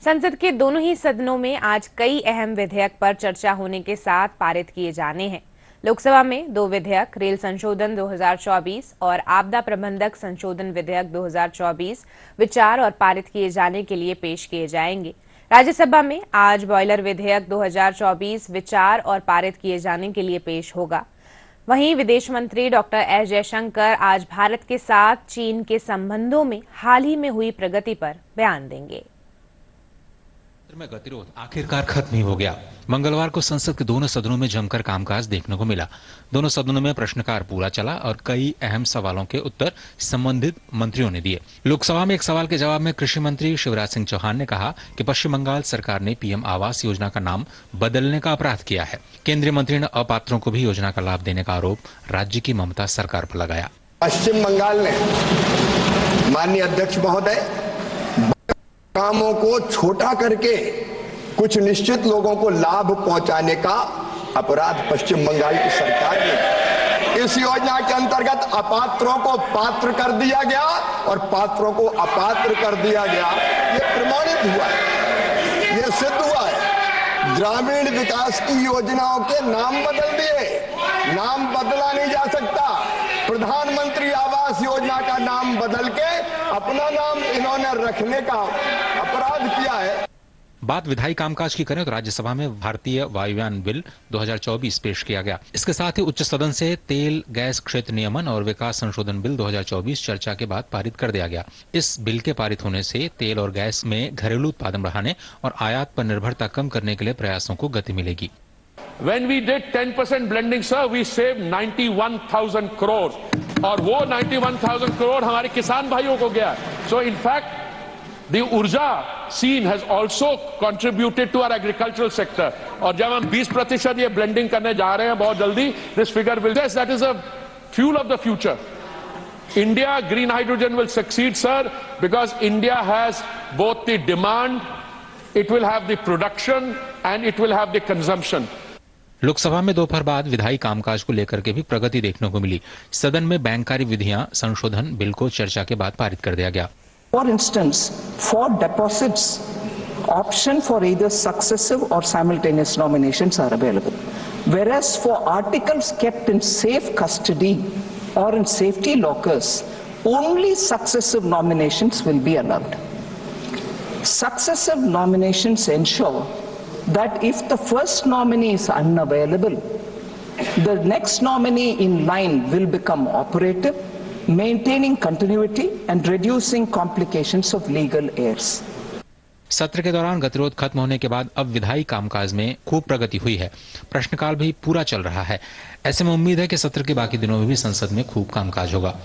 संसद के दोनों ही सदनों में आज कई अहम विधेयक पर चर्चा होने के साथ पारित किए जाने हैं। लोकसभा में 2 विधेयक रेल संशोधन 2024 और आपदा प्रबंधक संशोधन विधेयक 2024 विचार और पारित किए जाने के लिए पेश किए जाएंगे। राज्यसभा में आज बॉयलर विधेयक 2024 विचार और पारित किए जाने के लिए पेश होगा। वहीं विदेश मंत्री डॉक्टर एस जयशंकर आज भारत के साथ चीन के संबंधों में हाल ही में हुई प्रगति पर बयान देंगे। में गतिरोध आखिरकार खत्म ही हो गया। मंगलवार को संसद के दोनों सदनों में जमकर कामकाज देखने को मिला। दोनों सदनों में प्रश्नकाल पूरा चला और कई अहम सवालों के उत्तर संबंधित मंत्रियों ने दिए। लोकसभा में एक सवाल के जवाब में कृषि मंत्री शिवराज सिंह चौहान ने कहा कि पश्चिम बंगाल सरकार ने पीएम आवास योजना का नाम बदलने का अपराध किया है। केंद्रीय मंत्री ने अपात्रों को भी योजना का लाभ देने का आरोप राज्य की ममता सरकार पर लगाया। पश्चिम बंगाल ने माननीय अध्यक्ष महोदय कामों को छोटा करके कुछ निश्चित लोगों को लाभ पहुंचाने का अपराध पश्चिम बंगाल की सरकार ने। इस योजना के अंतर्गत अपात्रों को पात्र कर दिया गया और पात्रों को अपात्र कर दिया गया। ये प्रमाणित हुआ है, ये सिद्ध हुआ है। ग्रामीण विकास की योजनाओं के नाम बदल दिए, नाम बदला नहीं जा सकता। प्रधानमंत्री आवास योजना का नाम बदल के अपना नाम इन्होंने रखने का अपराध किया है। बात विधायी कामकाज की करें तो राज्यसभा में भारतीय वायुयान बिल 2024 पेश किया गया। इसके साथ ही उच्च सदन से तेल गैस क्षेत्र नियमन और विकास संशोधन बिल 2024 चर्चा के बाद पारित कर दिया गया। इस बिल के पारित होने से तेल और गैस में घरेलू उत्पादन बढ़ाने और आयात पर निर्भरता कम करने के लिए प्रयासों को गति मिलेगी। When we did 10% blending, sir, we saved 91,000 crores. और वो 91,000 crore हमारे किसान भाइयों को गया। So in fact, the ऊर्जा scene has also contributed to our agricultural sector. और जब हम 20% ये blending करने जा रहे हैं बहुत जल्दी, this figure will yes, that is a fuel of the future. India green hydrogen will succeed, sir, because India has both the demand, it will have the production, and it will have the consumption. Lok Sabha में दोपहर बाद विधायी कामकाज को लेकर के भी प्रगति देखने को मिली। सदन में बैंककारी विधियां संशोधन बिल को चर्चा के बाद पारित कर दिया गया। For instance, for deposits, option for either successive or simultaneous nominations are available. Whereas for articles kept in safe custody or in safety lockers, only successive nominations will be allowed. Successive nominations ensure that if the first nominee is unavailable, the next nominee in line will become operative, maintaining continuity and reducing complications of legal heirs. सत्र के दौरान गतिरोध खत्म होने के बाद अब विधायी कामकाज में खूब प्रगति हुई है। प्रश्नकाल भी पूरा चल रहा है। ऐसे में उम्मीद है कि सत्र के बाकी दिनों में भी संसद में खूब कामकाज होगा।